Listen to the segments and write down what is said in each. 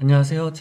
안녕하세요.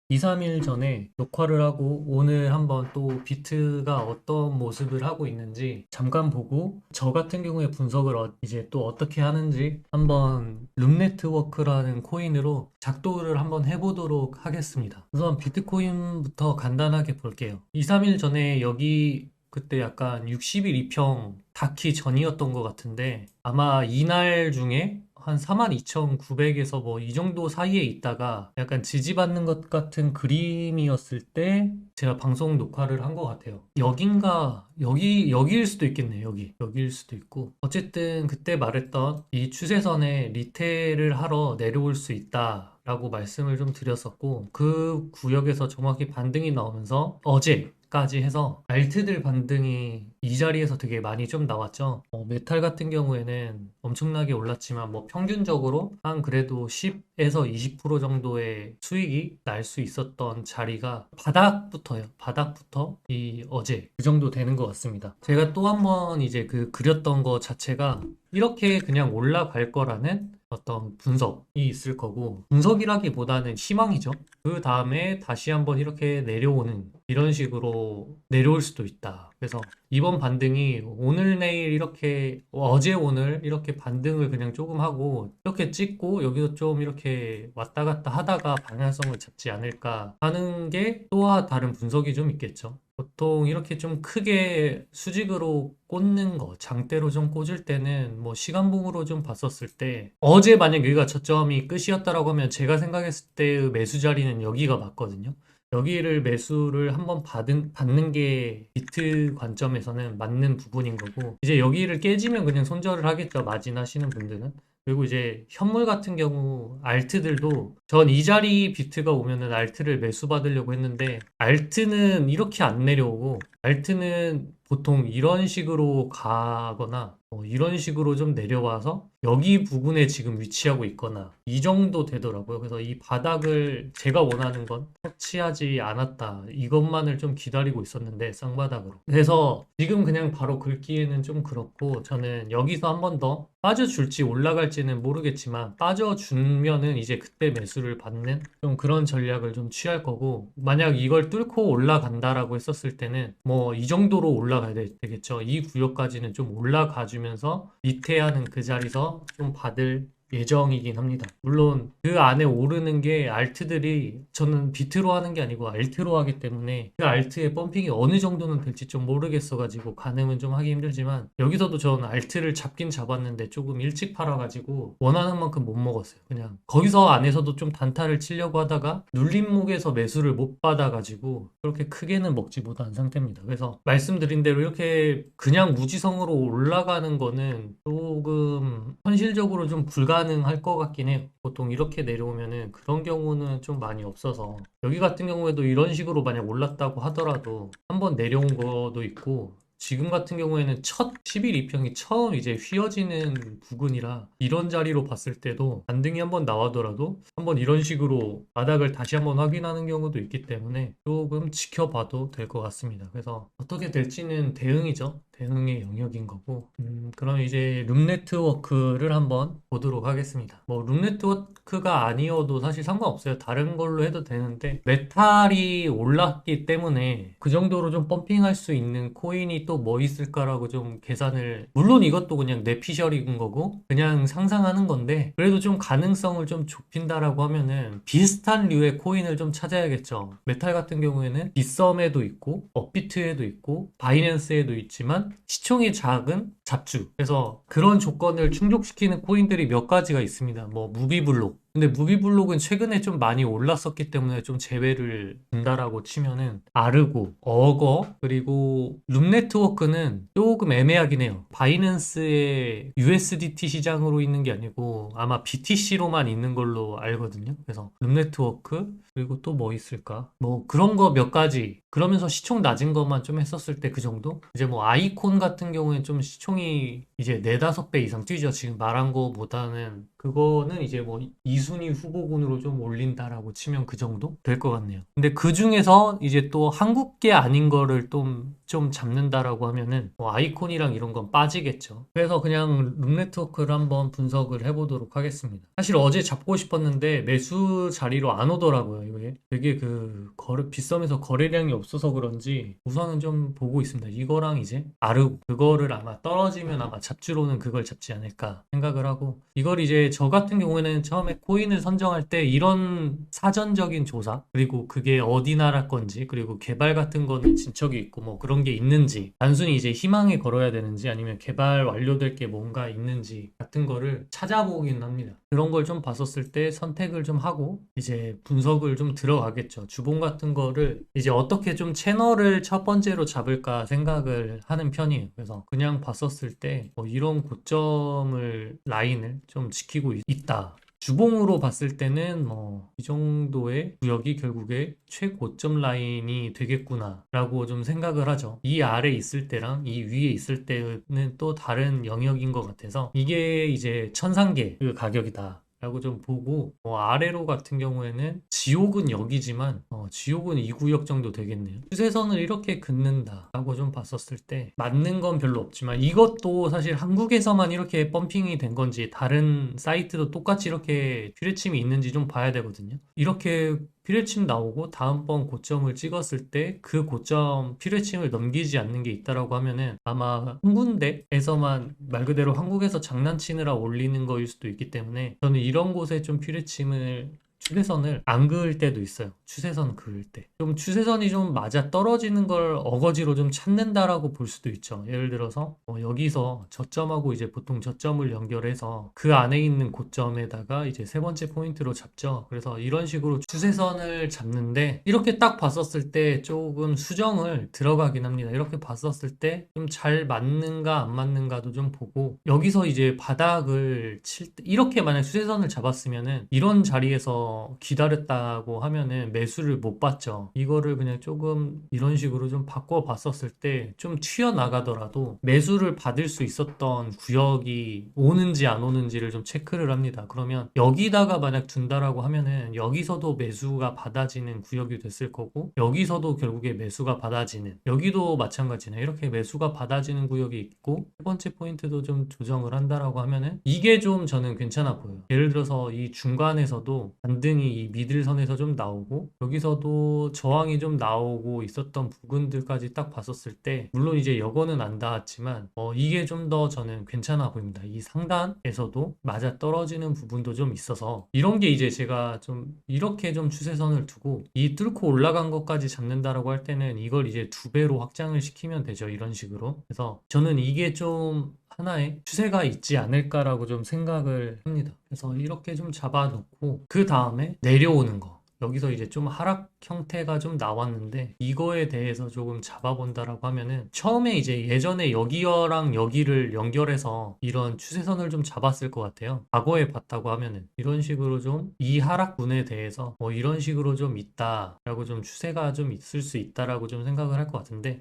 2, 3일 전에 녹화를 하고 오늘 한번 또 비트가 어떤 모습을 하고 있는지 잠깐 보고 저 같은 경우에 분석을 이제 또 어떻게 하는지 한번 룸 네트워크라는 코인으로 작도를 한번 해보도록 하겠습니다. 우선 비트코인부터 간단하게 볼게요. 2, 3일 전에 여기 그때 약간 60일 이평 닿기 전이었던 것 같은데 아마 이날 중에 한 42,900에서 뭐 이 정도 사이에 있다가 약간 지지받는 것 같은 그림이었을 때 제가 방송 녹화를 한 것 같아요. 여긴가? 여기일 수도 있겠네요. 여기일 수도 있고. 어쨌든 그때 말했던 이 추세선에 리테일을 하러 내려올 수 있다. 라고 말씀을 좀 드렸었고, 그 구역에서 정확히 반등이 나오면서 어제까지 해서 알트들 반등이 이 자리에서 되게 많이 좀 나왔죠. 메탈 같은 경우에는 엄청나게 올랐지만 뭐 평균적으로 한 그래도 10에서 20% 정도의 수익이 날 수 있었던 자리가 바닥부터요. 바닥부터 이 어제 그 정도 되는 것 같습니다. 제가 또 한 번 이제 그 그렸던 거 자체가 이렇게 그냥 올라갈 거라는 어떤 분석이 있을 거고, 분석이라기보다는 희망이죠. 그 다음에 다시 한번 이렇게 내려오는 이런 식으로 내려올 수도 있다. 그래서 이번 반등이 오늘 내일 이렇게 어제 오늘 이렇게 반등을 그냥 조금 하고 이렇게 찍고 여기서 좀 이렇게 왔다 갔다 하다가 방향성을 잡지 않을까 하는 게 또 다른 분석이 좀 있겠죠. 보통 이렇게 좀 크게 수직으로 꽂는 거, 장대로 좀 꽂을 때는 뭐 시간봉으로 좀 봤었을 때 어제 만약 여기가 저점이 끝이었다라고 하면 제가 생각했을 때의 매수 자리는 여기가 맞거든요. 여기를 매수를 한번 받는 게 비트 관점에서는 맞는 부분인 거고, 이제 여기를 깨지면 그냥 손절을 하겠죠. 마진 하시는 분들은. 그리고 이제 현물 같은 경우 알트들도 전 이 자리 비트가 오면은 알트를 매수 받으려고 했는데 알트는 이렇게 안 내려오고 알트는 보통 이런 식으로 가거나 이런 식으로 좀 내려와서 여기 부분에 지금 위치하고 있거나 이 정도 되더라고요. 그래서 이 바닥을 제가 원하는 건 터치하지 않았다. 이것만을 좀 기다리고 있었는데 쌍바닥으로. 그래서 지금 그냥 바로 긁기에는 좀 그렇고 저는 여기서 한 번 더 빠져줄지 올라갈지는 모르겠지만 빠져주면은 이제 그때 매수를 받는 좀 그런 전략을 좀 취할 거고, 만약 이걸 뚫고 올라간다라고 했었을 때는 뭐 이 정도로 올라가야 되겠죠. 이 구역까지는 좀 올라가 주면서 리테하는 그 자리에서 좀 받을 예정이긴 합니다. 물론 그 안에 오르는 게 알트들이 저는 비트로 하는 게 아니고 알트로 하기 때문에 그 알트의 펌핑이 어느 정도는 될지 좀 모르겠어가지고 가늠은 좀 하기 힘들지만 여기서도 저는 알트를 잡긴 잡았는데 조금 일찍 팔아가지고 원하는 만큼 못 먹었어요. 그냥 거기서 안에서도 좀 단타를 치려고 하다가 눌림목에서 매수를 못 받아가지고 그렇게 크게는 먹지 못한 상태입니다. 그래서 말씀드린 대로 이렇게 그냥 무지성으로 올라가는 거는 조금 현실적으로 좀 불가능할 것 같긴 해요. 보통 이렇게 내려오면은 그런 경우는 좀 많이 없어서 여기 같은 경우에도 이런 식으로 만약 올랐다고 하더라도 한번 내려온 것도 있고 지금 같은 경우에는 첫 10일 이평이 처음 이제 휘어지는 부근이라 이런 자리로 봤을 때도 반등이 한번 나와더라도 한번 이런 식으로 바닥을 다시 한번 확인하는 경우도 있기 때문에 조금 지켜봐도 될 것 같습니다. 그래서 어떻게 될지는 대응이죠. 대응의 영역인 거고. 그럼 이제 룸 네트워크를 한번 보도록 하겠습니다. 뭐 룸 네트워크가 아니어도 사실 상관없어요. 다른 걸로 해도 되는데 메탈이 올랐기 때문에 그 정도로 좀 펌핑할 수 있는 코인이 또 뭐 있을까라고 좀 계산을, 물론 이것도 그냥 뇌피셜인 거고 그냥 상상하는 건데 그래도 좀 가능성을 좀 좁힌다라고 하면은 비슷한 류의 코인을 좀 찾아야겠죠. 메탈 같은 경우에는 빗썸에도 있고 업비트에도 있고 바이낸스에도 있지만 시총이 작은 잡주. 그래서 그런 조건을 충족시키는 코인들이 몇 가지가 있습니다. 뭐 무비블록. 근데 무비블록은 최근에 좀 많이 올랐었기 때문에 좀 제외를 둔다라고 치면은 아르고, 어거, 그리고 룸네트워크는 조금 애매하긴 해요. 바이낸스의 USDT 시장으로 있는 게 아니고 아마 BTC로만 있는 걸로 알거든요. 그래서 룸네트워크, 그리고 또 뭐 있을까? 뭐 그런 거 몇 가지. 그러면서 시총 낮은 것만 좀 했었을 때 그 정도? 이제 뭐 아이콘 같은 경우에 좀 시총이 이제 네다섯 배 이상 뛰죠. 지금 말한 거보다는 그거는 이제 뭐 2순위 후보군으로 좀 올린다라고 치면 그 정도 될 것 같네요. 근데 그 중에서 이제 또 한국계 아닌 거를 좀 좀 잡는다라고 하면은 뭐 아이콘이랑 이런 건 빠지겠죠. 그래서 그냥 룸 네트워크를 한번 분석을 해보도록 하겠습니다. 사실 어제 잡고 싶었는데 매수 자리로 안 오더라고요. 이게 되게 그 빗썸에서 거래량이 없어서 그런지 우선은 좀 보고 있습니다. 이거랑 이제 아르고 그거를 아마 떨어지면 아마 잡주로는 그걸 잡지 않을까 생각을 하고, 이걸 이제 저 같은 경우에는 처음에 코인을 선정할 때 이런 사전적인 조사, 그리고 그게 어디 나라 건지, 그리고 개발 같은 거는 진척이 있고 뭐 그런 게 있는지, 단순히 이제 희망에 걸어야 되는지 아니면 개발 완료될 게 뭔가 있는지 같은 거를 찾아보긴 합니다. 그런 걸 좀 봤었을 때 선택을 좀 하고 이제 분석을 좀 들어가겠죠. 주봉 같은 거를 이제 어떻게 좀 채널을 첫 번째로 잡을까 생각을 하는 편이에요. 그래서 그냥 봤었을 때 뭐 이런 고점을 라인을 좀 지키고 있다. 주봉으로 봤을 때는 뭐 이 정도의 구역이 결국에 최고점 라인이 되겠구나 라고 좀 생각을 하죠. 이 아래 있을 때랑 이 위에 있을 때는 또 다른 영역인 것 같아서 이게 이제 천상계 그 가격이다 라고 좀 보고, 아래로 같은 경우에는 지옥은 여기지만 지옥은 이 구역 정도 되겠네요. 추세선을 이렇게 긋는다 라고 좀 봤었을 때 맞는 건 별로 없지만, 이것도 사실 한국에서만 이렇게 펌핑이 된 건지 다른 사이트도 똑같이 이렇게 뷰레침이 있는지 좀 봐야 되거든요. 이렇게 뷰레침 나오고 다음번 고점을 찍었을 때 그 고점 뷰레침을 넘기지 않는 게 있다라고 하면은 아마 한 군데에서만 말 그대로 한국에서 장난치느라 올리는 거일 수도 있기 때문에, 저는 이런 곳에 좀 뷰레침을 추세선을 안 그을 때도 있어요. 추세선 그을 때. 좀 추세선이 좀 맞아 떨어지는 걸 어거지로 좀 찾는다라고 볼 수도 있죠. 예를 들어서 여기서 저점하고 이제 보통 저점을 연결해서 그 안에 있는 고점에다가 이제 세 번째 포인트로 잡죠. 그래서 이런 식으로 추세선을 잡는데, 이렇게 딱 봤었을 때 조금 수정을 들어가긴 합니다. 이렇게 봤었을 때 좀 잘 맞는가 안 맞는가도 좀 보고, 여기서 이제 바닥을 칠 때 이렇게 만약 추세선을 잡았으면은 이런 자리에서 기다렸다고 하면은 매수를 못 받죠. 이거를 그냥 조금 이런 식으로 좀 바꿔 봤었을 때 좀 튀어나가더라도 매수를 받을 수 있었던 구역이 오는지 안 오는지를 좀 체크를 합니다. 그러면 여기다가 만약 둔다라고 하면은 여기서도 매수가 받아지는 구역이 됐을 거고, 여기서도 결국에 매수가 받아지는, 여기도 마찬가지네. 이렇게 매수가 받아지는 구역이 있고 세 번째 포인트도 좀 조정을 한다라고 하면은 이게 좀 저는 괜찮아 보여요. 예를 들어서 이 중간에서도 반등이 이 미들선에서 좀 나오고 여기서도 저항이 좀 나오고 있었던 부분들까지 딱 봤었을 때, 물론 이제 여거는 안 닿았지만 이게 좀 더 저는 괜찮아 보입니다. 이 상단에서도 맞아 떨어지는 부분도 좀 있어서, 이런 게 이제 제가 좀 이렇게 좀 추세선을 두고 이 뚫고 올라간 것까지 잡는다라고 할 때는 이걸 이제 두 배로 확장을 시키면 되죠. 이런 식으로. 그래서 저는 이게 좀 하나의 추세가 있지 않을까라고 좀 생각을 합니다. 그래서 이렇게 좀 잡아놓고 그 다음에 내려오는 거, 여기서 이제 좀 하락 형태가 좀 나왔는데 이거에 대해서 조금 잡아본다라고 하면은, 처음에 이제 예전에 여기랑 여기를 연결해서 이런 추세선을 좀 잡았을 것 같아요. 과거에 봤다고 하면은 이런 식으로 좀 이 하락분에 대해서 이런 식으로 좀 있다라고, 좀 추세가 좀 있을 수 있다라고 좀 생각을 할 것 같은데,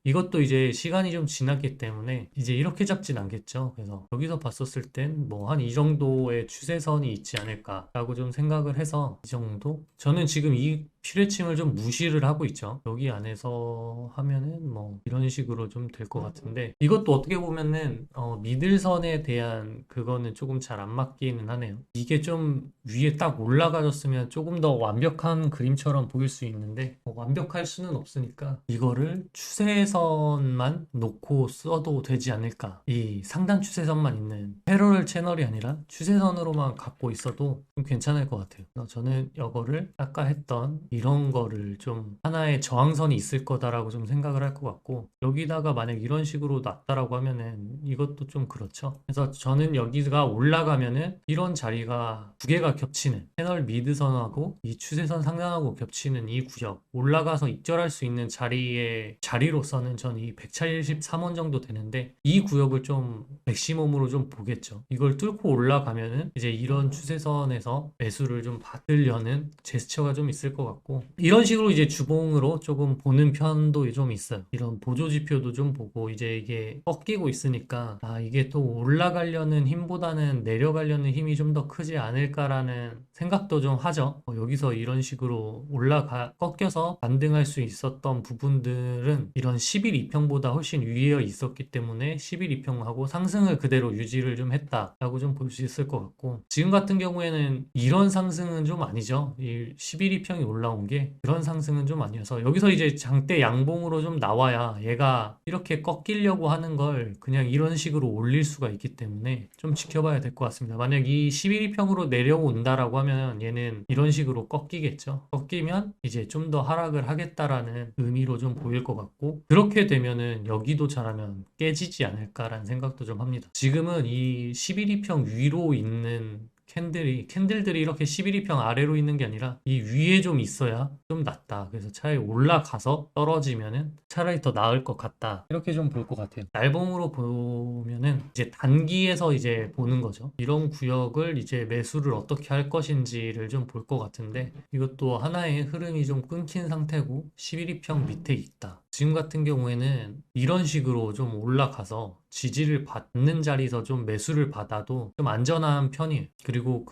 이것도 이제 시간이 좀 지났기 때문에 이제 이렇게 잡진 않겠죠. 그래서 여기서 봤었을 땐 뭐 한 이 정도의 추세선이 있지 않을까라고 좀 생각을 해서, 이 정도? 저는 지금 이 퓨레침을 좀 무시를 하고 있죠. 여기 안에서 하면은 뭐 이런 식으로 좀 될 것 같은데, 이것도 어떻게 보면은 미들선에 대한 그거는 조금 잘 안 맞기는 하네요. 이게 좀 위에 딱 올라가졌으면 조금 더 완벽한 그림처럼 보일 수 있는데 완벽할 수는 없으니까 이거를 추세선만 놓고 써도 되지 않을까. 이 상단 추세선만 있는 패러럴 채널이 아니라 추세선으로만 갖고 있어도 좀 괜찮을 것 같아요. 그래서 저는 이거를 아까 했던 이런 거를 좀 하나의 저항선이 있을 거다라고 좀 생각을 할 것 같고, 여기다가 만약 이런 식으로 놨다라고 하면은 이것도 좀 그렇죠. 그래서 저는 여기가 올라가면은 이런 자리가 두 개가 겹치는, 채널 미드선하고 이 추세선 상단하고 겹치는 이 구역, 올라가서 입절할 수 있는 자리로서는 전 이 173원 정도 되는데, 이 구역을 좀 맥시멈으로 좀 보겠죠. 이걸 뚫고 올라가면은 이제 이런 추세선에서 매수를 좀 받으려는 제스처가 좀 있을 것 같고, 같고, 이런 식으로 이제 주봉으로 조금 보는 편도 좀 있어요. 이런 보조 지표도 좀 보고, 이제 이게 꺾이고 있으니까 이게 또 올라가려는 힘보다는 내려가려는 힘이 좀 더 크지 않을까라는 생각도 좀 하죠. 여기서 이런 식으로 꺾여서 반등할 수 있었던 부분들은 이런 10일 이평보다 훨씬 위에 있었기 때문에 10일 이평하고 상승을 그대로 유지를 좀 했다라고 좀 볼 수 있을 것 같고, 지금 같은 경우에는 이런 상승은 좀 아니죠. 이 10일 이평이 올라온 게 그런 상승은 좀 아니어서, 여기서 이제 장대 양봉으로 좀 나와야 얘가 이렇게 꺾이려고 하는 걸 그냥 이런 식으로 올릴 수가 있기 때문에 좀 지켜봐야 될 것 같습니다. 만약 이 11이평으로 내려온다라고 하면 얘는 이런 식으로 꺾이겠죠. 꺾이면 이제 좀 더 하락을 하겠다라는 의미로 좀 보일 것 같고, 그렇게 되면은 여기도 잘하면 깨지지 않을까라는 생각도 좀 합니다. 지금은 이 11이평 위로 있는 캔들들이 이렇게 11이평 아래로 있는 게 아니라 이 위에 좀 있어야 좀 낫다. 그래서 차라리 올라가서 떨어지면은 차라리 더 나을 것 같다. 이렇게 좀 볼 것 같아요. 날봉으로 보면은 이제 단기에서 이제 보는 거죠. 이런 구역을 이제 매수를 어떻게 할 것인지를 좀 볼 것 같은데, 이것도 하나의 흐름이 좀 끊긴 상태고 11이평 밑에 있다. 지금 같은 경우에는 이런 식으로 좀 올라가서 지지를 받는 자리에서 좀 매수를 받아도 좀 안전한 편이에요. 그리고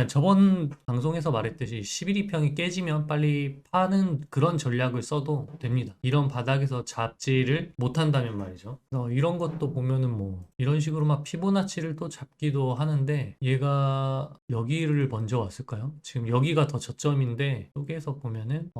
저번 방송에서 말했듯이 11이평이 깨지면 빨리 파는 그런 전략을 써도 됩니다. 이런 바닥에서 잡지를 못한다면 말이죠. 그래서 이런 것도 보면은 뭐 이런 식으로 막 피보나치를 또 잡기도 하는데, 얘가 여기를 먼저 왔을까요? 지금 여기가 더 저점인데, 여기에서 보면은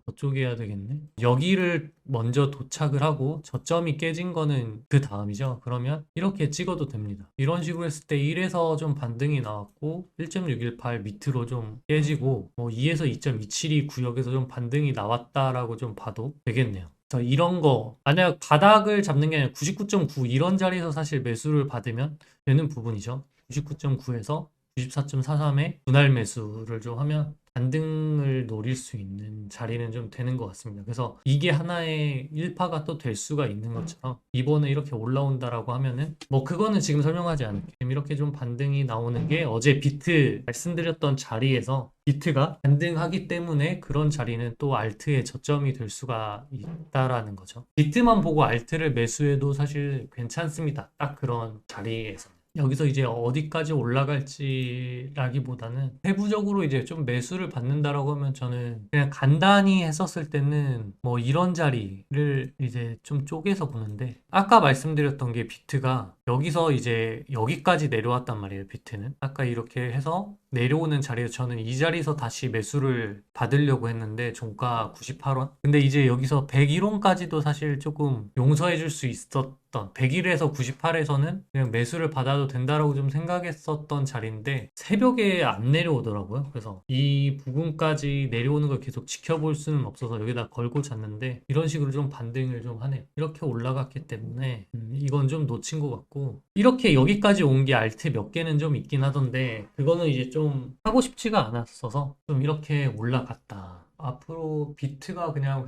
저쪽에 해야 되겠네. 여기를 먼저 도착을 하고 저점이 깨진 거는 그 다음이죠. 그러면 이렇게 찍어도 됩니다. 이런 식으로 했을 때 1에서 좀 반등이 나왔고 1.618 밑으로 좀 깨지고 2에서 2.272 구역에서 좀 반등이 나왔다라고 좀 봐도 되겠네요. 그래서 이런 거 만약 바닥을 잡는 게 아니라 99.9 이런 자리에서 사실 매수를 받으면 되는 부분이죠. 99.9에서 94.43에 분할 매수를 좀 하면 반등을 노릴 수 있는 자리는 좀 되는 것 같습니다. 그래서 이게 하나의 일파가 또 될 수가 있는 것처럼, 이번에 이렇게 올라온다라고 하면은 뭐 그거는 지금 설명하지 않을게요. 이렇게 좀 반등이 나오는 게 어제 비트 말씀드렸던 자리에서 비트가 반등하기 때문에 그런 자리는 또 알트의 저점이 될 수가 있다라는 거죠. 비트만 보고 알트를 매수해도 사실 괜찮습니다. 딱 그런 자리에서. 여기서 이제 어디까지 올라갈지라기보다는 세부적으로 이제 좀 매수를 받는다라고 하면, 저는 그냥 간단히 했었을 때는 뭐 이런 자리를 이제 좀 쪼개서 보는데, 아까 말씀드렸던 게 비트가 여기서 이제 여기까지 내려왔단 말이에요. 비트는 아까 이렇게 해서 내려오는 자리에서 저는 이 자리에서 다시 매수를 받으려고 했는데 종가 98원. 근데 이제 여기서 101원까지도 사실 조금 용서해 줄 수 있었던, 101에서 98에서는 그냥 매수를 받아도 된다라고 좀 생각했었던 자리인데 새벽에 안 내려오더라고요. 그래서 이 부분까지 내려오는 걸 계속 지켜볼 수는 없어서 여기다 걸고 잤는데, 이런 식으로 좀 반등을 좀 하네요. 이렇게 올라갔기 때문에 이건 좀 놓친 것 같고, 이렇게 여기까지 온 게 알트 몇 개는 좀 있긴 하던데 그거는 이제 좀 하고 싶지가 않았어서 좀 이렇게 올라갔다. 앞으로 비트가 그냥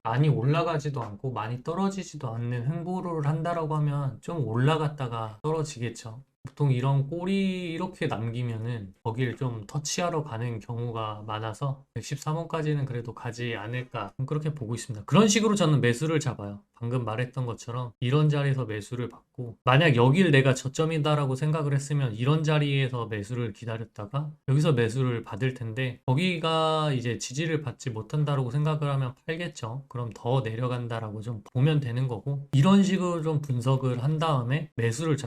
많이 올라가지도 않고 많이 떨어지지도 않는 횡보를 한다라고 하면 좀 올라갔다가 떨어지겠죠. 보통 이런 꼬리 이렇게 남기면은 거길 좀 터치하러 가는 경우가 많아서 113원까지는 그래도 가지 않을까 그렇게 보고 있습니다. 그런 식으로 저는 매수를 잡아요. 방금 말했던 것처럼 이런 자리에서 매수를 받고, 만약 여길 내가 저점이다라고 생각을 했으면 이런 자리에서 매수를 기다렸다가 여기서 매수를 받을 텐데, 거기가 이제 지지를 받지 못한다라고 생각을 하면 팔겠죠. 그럼 더 내려간다라고 좀 보면 되는 거고, 이런 식으로 좀 분석을 한 다음에 매수를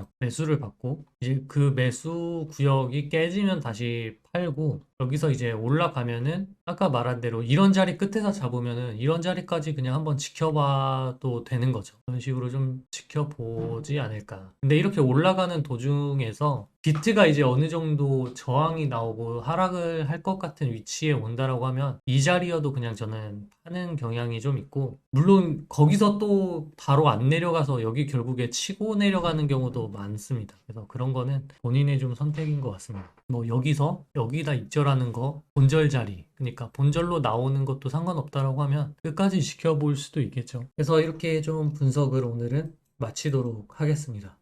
받고 이제 그 매수 구역이 깨지면 다시 팔고, 여기서 이제 올라가면은 아까 말한 대로 이런 자리 끝에서 잡으면은 이런 자리까지 그냥 한번 지켜봐도 되는 거죠. 그런 식으로 좀 지켜보지 않을까. 근데 이렇게 올라가는 도중에서 비트가 이제 어느 정도 저항이 나오고 하락을 할 것 같은 위치에 온다라고 하면 이 자리여도 그냥 저는 파는 경향이 좀 있고, 물론 거기서 또 바로 안 내려가서 여기 결국에 치고 내려가는 경우도 많습니다. 그래서 그런 거는 본인의 좀 선택인 것 같습니다. 뭐 여기다 입절하는 거 본절 자리, 그러니까 본절로 나오는 것도 상관없다라고 하면 끝까지 지켜볼 수도 있겠죠. 그래서 이렇게 좀 분석을 오늘은 마치도록 하겠습니다.